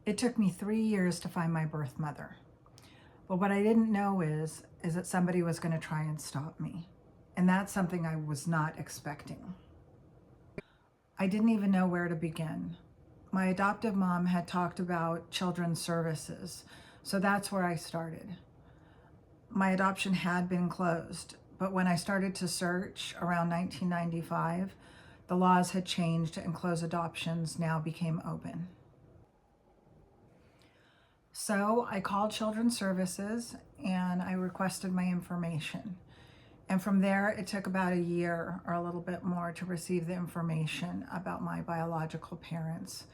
It took me 3 years to find my birth mother. But what I didn't know is that somebody was going to try and stop me. And that's something I was not expecting. I didn't even know where to begin. My adoptive mom had talked about children's services, so that's where I started. My adoption had been closed, but when I started to search around 1995, the laws had changed and closed adoptions now became open. So I called Children's Services and I requested my information. And from there, it took about a year or a little bit more to receive the information about my biological parents.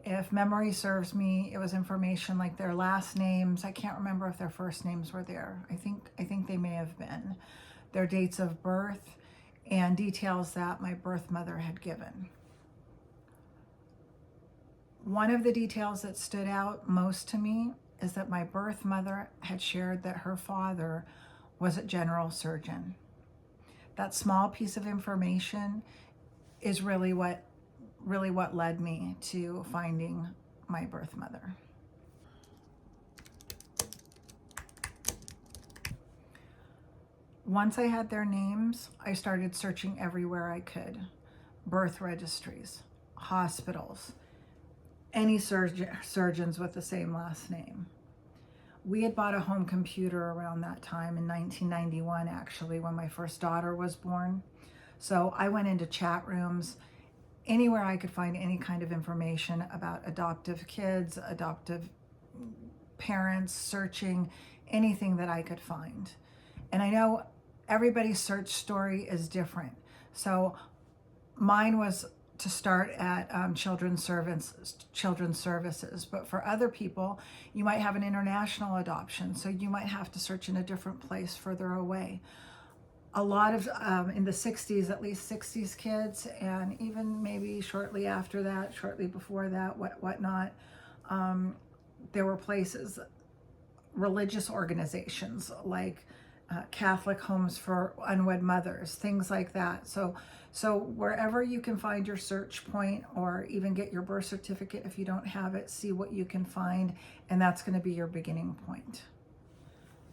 If memory serves me, it was information like their last names. I can't remember if their first names were there. I think they may have been. Their dates of birth and details that my birth mother had given. One of the details that stood out most to me is that my birth mother had shared that her father was a general surgeon. That small piece of information is really what led me to finding my birth mother. Once I had their names, I started searching everywhere I could. Birth registries, hospitals, any surgeons with the same last name. We had bought a home computer around that time in 1991, actually, when my first daughter was born. So I went into chat rooms, anywhere I could find any kind of information about adoptive kids, adoptive parents, searching anything that I could find. And I know everybody's search story is different. So mine was to start at children's services, but for other people, you might have an international adoption, so you might have to search in a different place further away. A lot of, in the 60s, at least 60s kids, and even maybe shortly after that, shortly before that, whatnot, there were places, religious organizations like Catholic homes for unwed mothers, things like that. So wherever you can find your search point, or even get your birth certificate if you don't have it, see what you can find, and that's going to be your beginning point.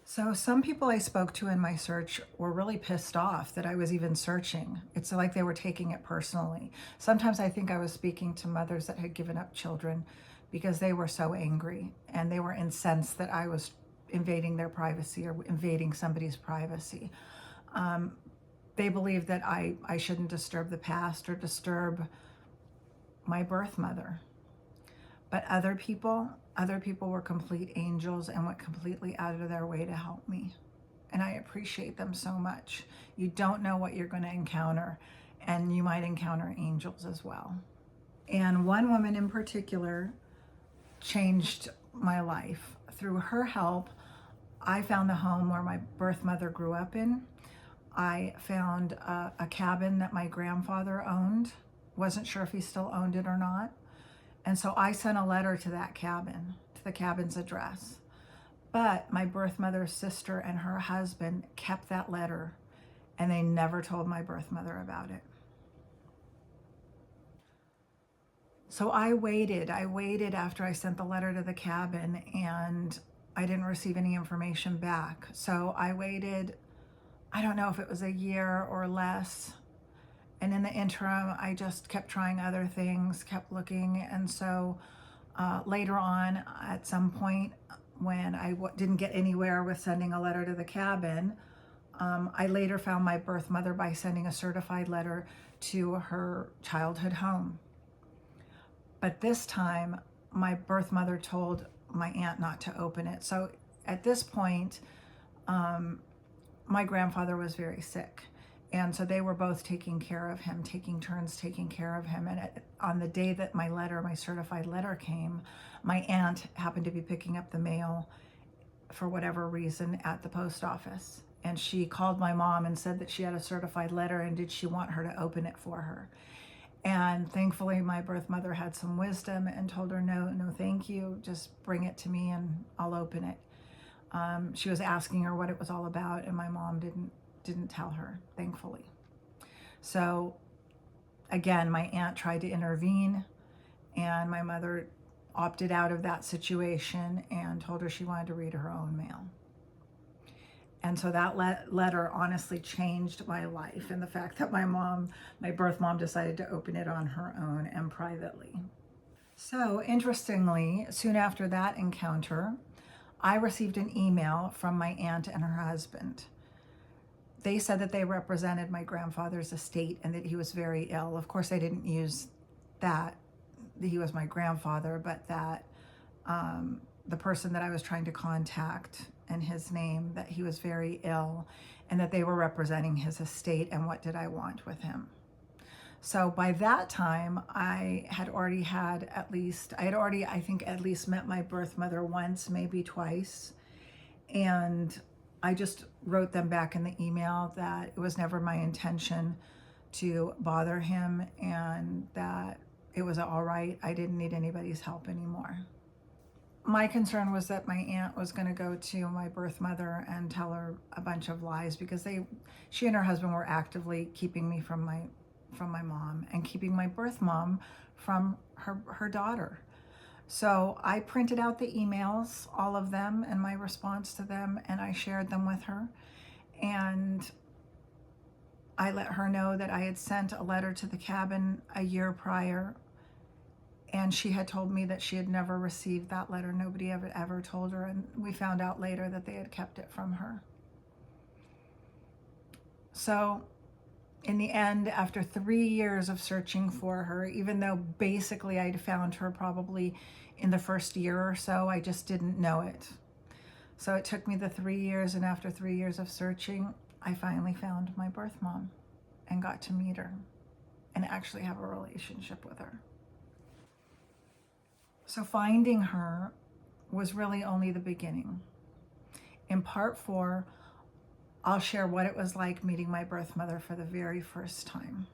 So some people I spoke to in my search were really pissed off that I was even searching. It's like they were taking it personally. Sometimes I think I was speaking to mothers that had given up children because they were so angry and they were incensed that I was invading their privacy or invading somebody's privacy. They believed that I shouldn't disturb the past or disturb my birth mother. But other people were complete angels and went completely out of their way to help me. And I appreciate them so much. You don't know what you're going to encounter, and you might encounter angels as well. And one woman in particular changed my life. Through her help, I found the home where my birth mother grew up in. I found a cabin that my grandfather owned. Wasn't sure if he still owned it or not. And so I sent a letter to that cabin, to the cabin's address. But my birth mother's sister and her husband kept that letter, and they never told my birth mother about it. So I waited after I sent the letter to the cabin, and I didn't receive any information back. So I waited, I don't know if it was a year or less. And in the interim, I just kept trying other things, kept looking. And so later on, at some point, when I didn't get anywhere with sending a letter to the cabin, I later found my birth mother by sending a certified letter to her childhood home. But this time, my birth mother told my aunt not to open it. So at this point, my grandfather was very sick. And so they were both taking care of him, taking turns taking care of him. And on the day that my certified letter came, my aunt happened to be picking up the mail for whatever reason at the post office. And she called my mom and said that she had a certified letter and did she want her to open it for her. And thankfully, my birth mother had some wisdom and told her, no, thank you. Just bring it to me and I'll open it. She was asking her what it was all about, and my mom didn't tell her, thankfully. So again, my aunt tried to intervene, and my mother opted out of that situation and told her she wanted to read her own mail. And so that letter honestly changed my life, and the fact that my birth mom, decided to open it on her own and privately. So interestingly, soon after that encounter, I received an email from my aunt and her husband. They said that they represented my grandfather's estate and that he was very ill. Of course, they didn't use that he was my grandfather, but that the person that I was trying to contact and his name, that he was very ill and that they were representing his estate and what did I want with him. So by that time, I had already I think at least met my birth mother once, maybe twice. And I just wrote them back in the email that it was never my intention to bother him and that it was all right. I didn't need anybody's help anymore. My concern was that my aunt was going to go to my birth mother and tell her a bunch of lies, because she and her husband were actively keeping me from my mom and keeping my birth mom from her daughter. So I printed out the emails, all of them, and my response to them, and I shared them with her. And I let her know that I had sent a letter to the cabin a year prior, and she had told me that she had never received that letter. Nobody ever told her, and we found out later that they had kept it from her. So in the end, after 3 years of searching for her, even though basically I'd found her probably in the first year or so, I just didn't know it. So it took me the 3 years, and after 3 years of searching, I finally found my birth mom and got to meet her and actually have a relationship with her. So finding her was really only the beginning. In part 4, I'll share what it was like meeting my birth mother for the very first time.